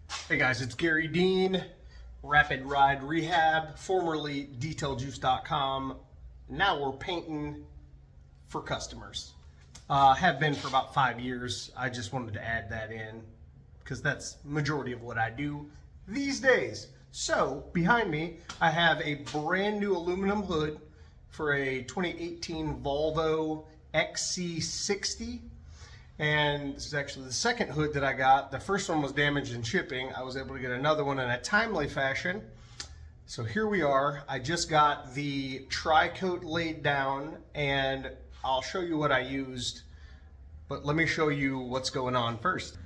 Hey guys, it's Garry Dean, Rapid Ride Rehab, formerly DetailJuice.com. Now we're painting for customers. Have been for about 5 years. I just wanted to add that in because that's majority of what I do these days. So behind me, I have a brand new aluminum hood for a 2018 Volvo XC60. And this is actually the second hood that I got. The first one was damaged in shipping. I was able to get another one in a timely fashion. So here we are. I just got the tri-coat laid down and I'll show you what I used, but let me show you what's going on first.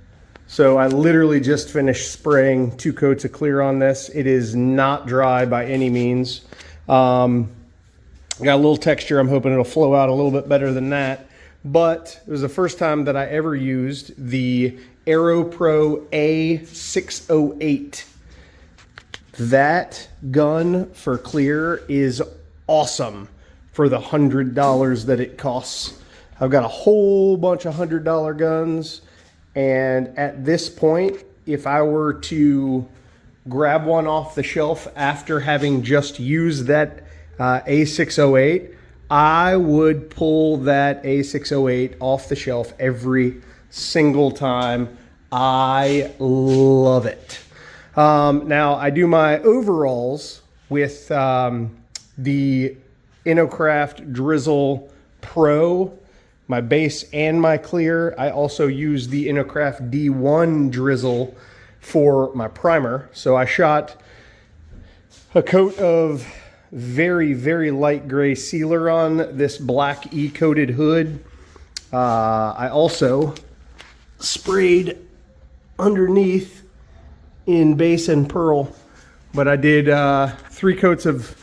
So I literally just finished spraying 2 coats of clear on this. It is not dry by any means. Got a little texture. I'm hoping it'll flow out a little bit better than that. But it was the first time that I ever used the AeroPro A608. That gun for clear is awesome for the $100 that it costs. I've got a whole bunch of $100 guns, and at this point, if I were to grab one off the shelf after having just used that A608, I would pull that A608 off the shelf every single time. I love it. Now, I do my overalls with the Innocraft Drizzle Pro, my base and my clear. I also use the Innocraft D1 Drizzle for my primer. So I shot a coat of very, very light gray sealer on this black E-coated hood. I also sprayed underneath in base and pearl, but I did 3 coats of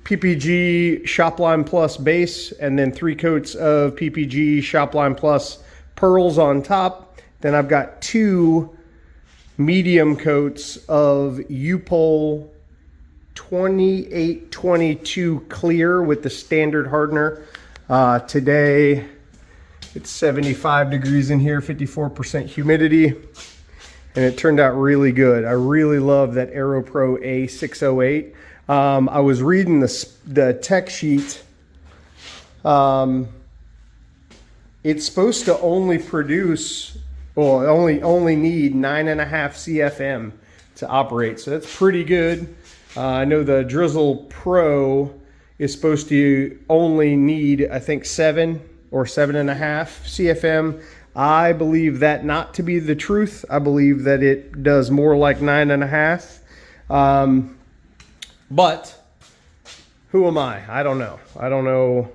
PPG Shopline Plus base and then 3 coats of PPG Shopline Plus pearls on top. Then I've got 2 medium coats of U-Pole 2822 clear with the standard hardener. Today it's 75 degrees in here, 54% humidity, and it turned out really good. I really love that AeroPro A608. I was reading the tech sheet. It's supposed to only produce, well, only need 9.5 CFM to operate, so that's pretty good. I know the Drizzle Pro is supposed to only need, I think, 7 or 7.5 CFM. I believe that not to be the truth. I believe that it does more like 9.5. But who am I? I don't know. I don't know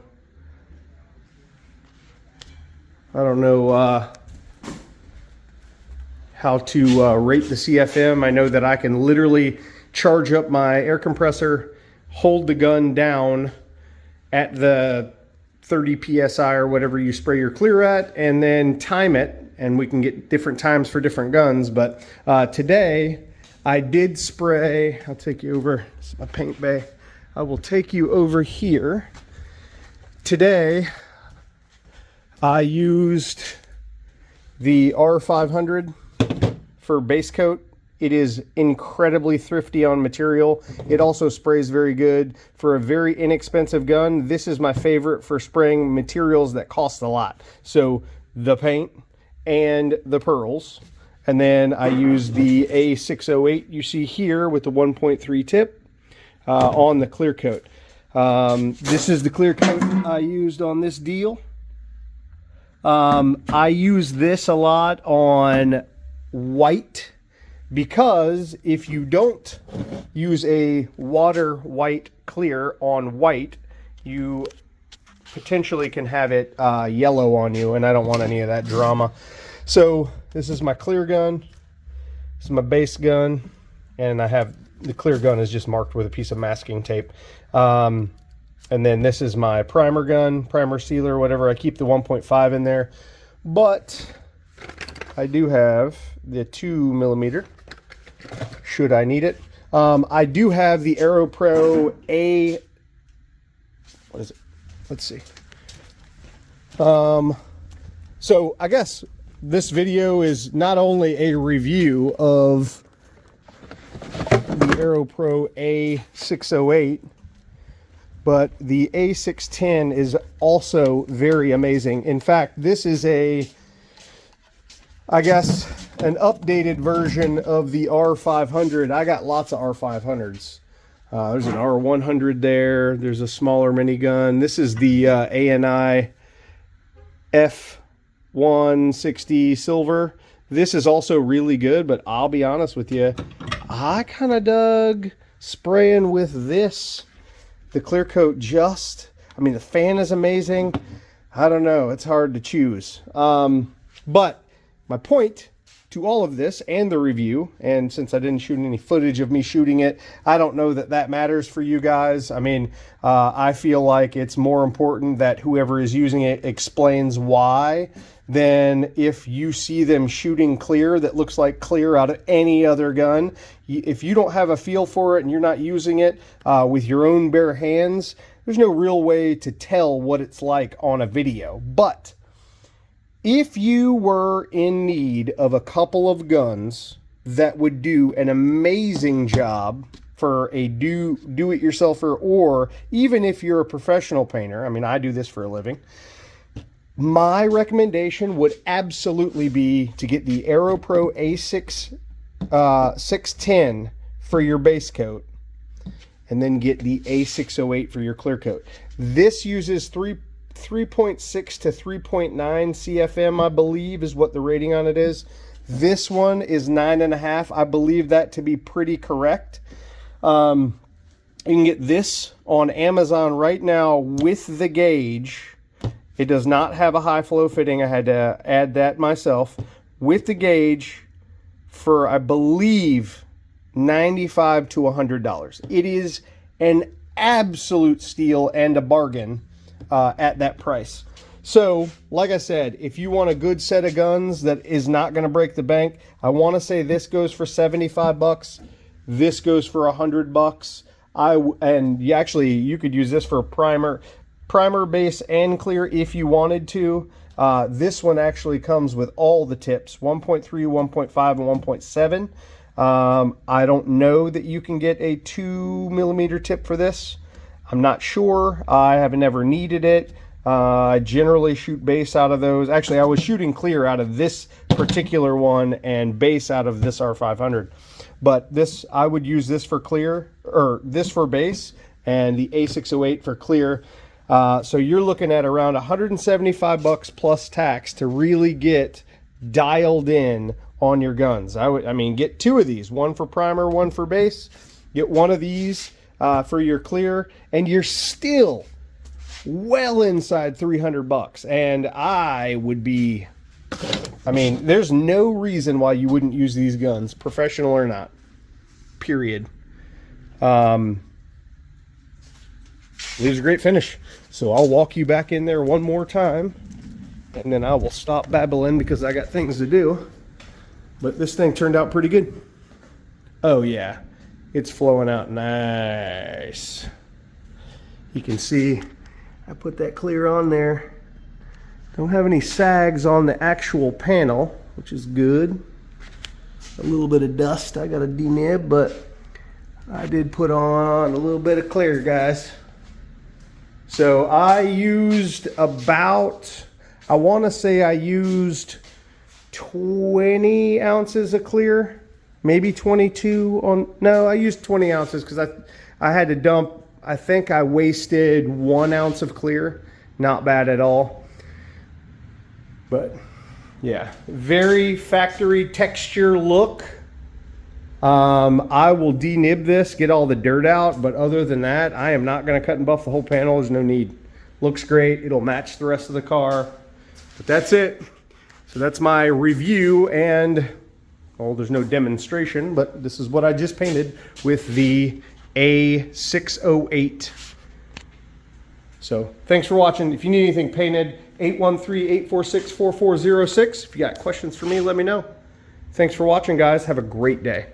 how to rate the CFM. I know that I can literally charge up my air compressor, hold the gun down at the 30 PSI or whatever you spray your clear at, and then time it, and we can get different times for different guns. But today I did spray, I'll take you over, this is my paint bay. I will take you over here. Today I used the R500 for base coat. It is incredibly thrifty on material. It also sprays very good. For a very inexpensive gun, this is my favorite for spraying materials that cost a lot. So the paint and the pearls. And then I use the A608 you see here with the 1.3 tip on the clear coat. This is the clear coat I used on this deal. I use this a lot on white, because if you don't use a water white clear on white, you potentially can have it yellow on you, and I don't want any of that drama. So this is my clear gun, this is my base gun, and I have the clear gun is just marked with a piece of masking tape. And then this is my primer gun, primer sealer, whatever. I keep the 1.5 in there, but I do have the 2mm should I need it. I do have the AeroPro A, what is it? Let's see. So I guess this video is not only a review of the AeroPro A608, but the A610 is also very amazing. In fact, this is I guess, an updated version of the R500. I got lots of R500s. There's an R100 there. There's a smaller minigun. This is the ANI F160 Silver. This is also really good, but I'll be honest with you, I kind of dug spraying with this. The clear coat I mean, the fan is amazing. I don't know. It's hard to choose. But my point to all of this and the review, and since I didn't shoot any footage of me shooting it, I don't know that that matters for you guys. I mean, I feel like it's more important that whoever is using it explains why than if you see them shooting clear that looks like clear out of any other gun. If you don't have a feel for it and you're not using it with your own bare hands, there's no real way to tell what it's like on a video. But if you were in need of a couple of guns that would do an amazing job for a do-it-yourselfer, or even if you're a professional painter, I mean, I do this for a living, my recommendation would absolutely be to get the AeroPro A610 for your base coat, and then get the A608 for your clear coat. This uses 3.6 to 3.9 CFM, I believe, is what the rating on it is. This one is 9.5. I believe that to be pretty correct. You can get this on Amazon right now with the gauge. It does not have a high flow fitting. I had to add that myself. With the gauge for, I believe, $95 to $100. It is an absolute steal and a bargain at that price. So, like I said, if you want a good set of guns that is not going to break the bank, I want to say this goes for 75 bucks. This goes for 100 bucks. Actually, you could use this for a primer, base, and clear if you wanted to. This one actually comes with all the tips, 1.3, 1.5, and 1.7. I don't know that you can get a 2mm tip for this. I'm not sure. I have never needed it. I generally shoot base out of those. Actually, I was shooting clear out of this particular one and base out of this R500. But this, I would use this for clear, or this for base, and the A608 for clear. So you're looking at around 175 bucks plus tax to really get dialed in on your guns. I mean, get two of these, one for primer, one for base. Get one of these for your clear, and you're still well inside 300 bucks. And I mean, there's no reason why you wouldn't use these guns, professional or not, period. Leaves a great finish. So I'll walk you back in there one more time, and then I will stop babbling because I got things to do. But this thing turned out pretty good. Oh yeah, it's flowing out nice. You can see I put that clear on there. Don't have any sags on the actual panel, which is good. A little bit of dust I gotta denib, but I did put on a little bit of clear, guys. So I used about, I want to say I used 20 ounces of clear, maybe 22 on, no, I used 20 ounces because I had to dump, I think I wasted 1 ounce of clear. Not bad at all. But yeah, very factory texture look. I will denib this, get all the dirt out, but other than that, I am not going to cut and buff the whole panel. There's no need. Looks great. It'll match the rest of the car. But that's it. So that's my review, and, well, there's no demonstration, but this is what I just painted with the A608. So thanks for watching. If you need anything painted, 813-846-4406. If you got questions for me, let me know. Thanks for watching, guys. Have a great day.